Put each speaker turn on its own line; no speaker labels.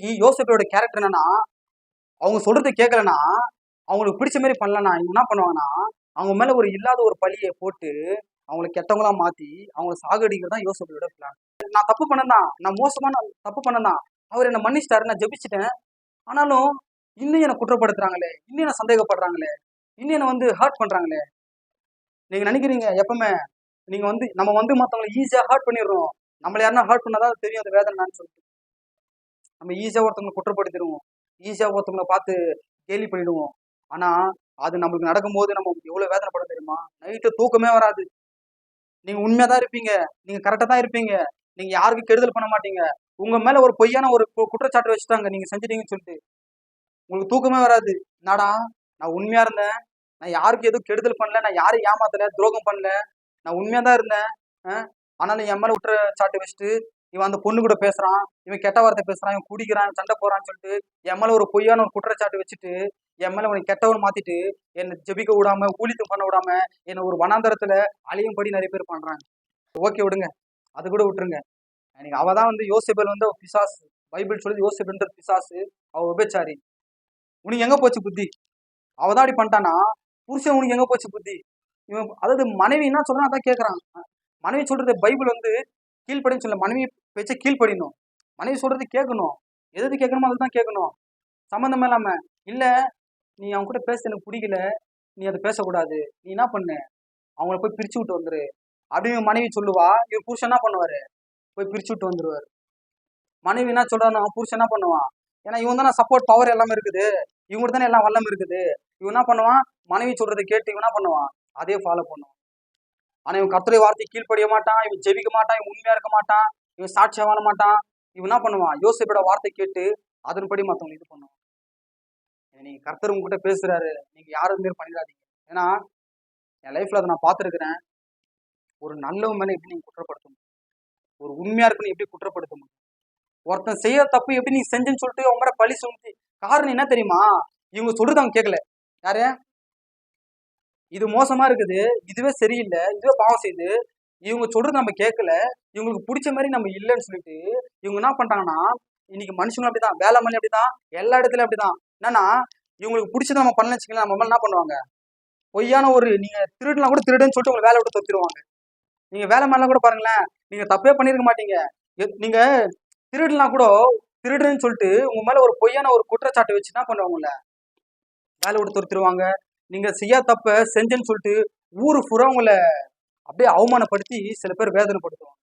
இன்னைக்கு யோசேப்போட கேரக்டர் என்னன்னா, அவங்க சொல்றது கேட்கலன்னா, அவங்களுக்கு பிடிச்ச மாதிரி பண்ணலன்னா, இவங்க என்ன பண்ணுவாங்கன்னா, அவங்க மேல ஒரு இல்லாத ஒரு பழிய போட்டு, அவங்கள கெட்டவங்களா மாத்தி, அவங்கள சாகடிக்கிறது தான் யோசேப்போட பிளான். நான் தப்பு பண்ணேன் நான் மோசமான தப்பு பண்ணேன் அவர் என்ன மன்னிச்சிட்டாரு, நான் ஜெபிச்சுட்டேன். ஆனாலும் இன்னும் என்ன குற்றப்படுத்துறாங்களே, இன்னும் என்ன சந்தேகப்படுறாங்களே, இன்னும் என்ன ஹர்ட் பண்றாங்களே. நீங்க நினைக்கிறீங்க எப்பவுமே நம்ம மத்தவங்களை ஈஸியா ஹர்ட் பண்ணிடுறோம். நம்மள யாருன்னா ஹர்ட் பண்ணாதான் தெரியும் அந்த வேதனைன்னு சொல்லிட்டு. நம்ம ஈஸியா ஒருத்தவங்களை குற்றப்படுத்திடுவோம். ஈஸியா ஒருத்தவங்களை பார்த்து கேலி பண்ணிடுவோம். ஆனா அது நம்மளுக்கு நடக்கும்போது நம்ம எவ்வளவு வேதனைப்பட தெரியுமா? நைட்டு தூக்கமே வராது. நீங்க உண்மையா தான் இருப்பீங்க, நீங்க கரெக்டா தான் இருப்பீங்க, நீங்க யாருக்கும் கெடுதல் பண்ண மாட்டீங்க. உங்க மேல ஒரு பொய்யான ஒரு குற்றச்சாட்டு வச்சுட்டாங்க, நீங்க செஞ்சிட்டீங்கன்னு சொல்லிட்டு உங்களுக்கு தூக்கமே வராது. என்னடா நான் உண்மையா இருந்தேன், நான் யாருக்கும் எதுவும் கெடுதல் பண்ணல, நான் யாரையும் ஏமாத்தல, துரோகம் பண்ணல, நான் உண்மையா தான் இருந்தேன். ஆனாலும் என் மேல குற்றச்சாட்டு வச்சுட்டு இவன் அந்த பொண்ணு கூட பேசுறான், இவன் கெட்ட வார்த்தை பேசுறான், இவன் குடிக்கிறான், சண்டை போறான்னு சொல்லிட்டு என் மேல ஒரு பொய்யான ஒரு குற்றச்சாட்டு வச்சுட்டு என் மேல உனக்கு கெட்டவன் மாத்திட்டு என்னை ஜெபிக்க விடாம, ஊழியத்தை பண்ண விடாம, என்னை ஒரு வனாந்தரத்துல அழியும்படி நிறைய பேர் பண்றாங்க. ஓகே விடுங்க, அது கூட விட்டுருங்க. எனக்கு அவதான் யோசேபேல் பிசாசு. பைபிள் சொல்லி யோசேபேல்ன்ற பிசாசு, அவ விபச்சாரி. உனக்கு எங்க போச்சு புத்தி? அவதான் அப்படி பண்ணிட்டானா, புருஷன் உனக்கு எங்க போச்சு புத்தி? இவன் அதாவது மனைவி என்ன சொல்றான் அதான் கேட்கறான். மனைவி சொல்றது பைபிள் கீழ்ப்படின்னு சொல்ல, மனைவி பேச்ச கீழ்ப்படியணும், மனைவி சொல்றது கேட்கணும், எது கேட்கணுமோ அதுதான் கேட்கணும். சம்மந்தமே இல்லாம இல்ல நீ அவங்க கூட பேச எனக்கு பிடிக்கல, நீ அதை பேசக்கூடாது, நீ என்ன பண்ணு, அவங்கள போய் பிரிச்சு விட்டு வந்துரு அப்படின்னு மனைவி சொல்லுவா. இவர் புருஷன் என்ன பண்ணுவாரு? போய் பிரிச்சு விட்டு வந்துருவாரு. மனைவி என்ன சொல்றானோ புருஷன் என்ன பண்ணுவான்? ஏன்னா இவன் தானே சப்போர்ட் பவர் எல்லாமே இருக்குது, இவங்க தானே எல்லாம் வல்லம் இருக்குது. இவன் என்ன பண்ணுவான்? மனைவி சொல்றதை கேட்டு இவன் என்ன பண்ணுவான்? அதே ஃபாலோ பண்ணுவான். ஆனா இவன் கர்த்தருடைய வார்த்தை கீழ்ப்படிய மாட்டான், இவன் ஜெபிக்க மாட்டான், இவன் உண்மையா இருக்க மாட்டான், இவன் சாட்சியா வாழ மாட்டான். இவன் என்ன பண்ணுவான்? யோசேப்போட வார்த்தை கேட்டு அதன்படி மத்தவங்க இது பண்ணுவான். நீங்க கர்த்தர் உங்ககிட்ட பேசுறாரு, நீங்க யாரும் மாரி பண்ணிடாதீங்க. ஏன்னா என் லைஃப்ல அதை நான் பார்த்துருக்கிறேன். ஒரு நல்லவன் மேல எப்படி நீங்க குற்றப்படுத்த முடியும்? ஒரு உண்மையா இருக்குன்னு எப்படி குற்றப்படுத்த முடியும்? ஒருத்தன் செய்ய தப்பு எப்படி நீ செஞ்சுன்னு சொல்லிட்டு அவங்க மேல பழி சுமத்தி, காரணம் என்ன தெரியுமா? இவங்க சொல்றது அவங்க கேட்கல. யாரு? இது மோசமா இருக்குது, இதுவே சரியில்லை, இதுவே பாவம் செய்யுது, இவங்க சொல்றது நம்ம கேட்கல, இவங்களுக்கு பிடிச்ச மாதிரி நம்ம இல்லைன்னு சொல்லிட்டு இவங்க என்ன பண்றாங்கன்னா, இன்னைக்கு மனுஷங்களும் அப்படிதான், வேலை மேலே அப்படிதான், எல்லா இடத்துலயும் அப்படிதான். என்னன்னா இவங்களுக்கு பிடிச்சதை நம்ம பண்ணலன்னு வச்சுக்கலாம், நம்ம மேல என்ன பண்ணுவாங்க? பொய்யான ஒரு நீங்க திருடலாம் கூட திருடுன்னு சொல்லிட்டு உங்களை வேலை விட்டு தொத்திடுவாங்க. நீங்க வேலை மேலாம் கூட பாருங்களேன், நீங்க தப்பே பண்ணிருக்க மாட்டீங்க, நீங்க திருடலாம் கூட திருடுன்னு சொல்லிட்டு உங்க மேல ஒரு பொய்யான ஒரு குற்றச்சாட்டு வச்சு என்ன பண்ணுவாங்கல்ல, வேலை விட்டு தொத்திடுவாங்க. நீங்க செய்யா தப்ப செஞ்சேன்னு சொல்லிட்டு ஊரு பூரா உங்களை அப்படியே அவமானப்படுத்தி சில பேர் வேதனைப்படுத்துவாங்க.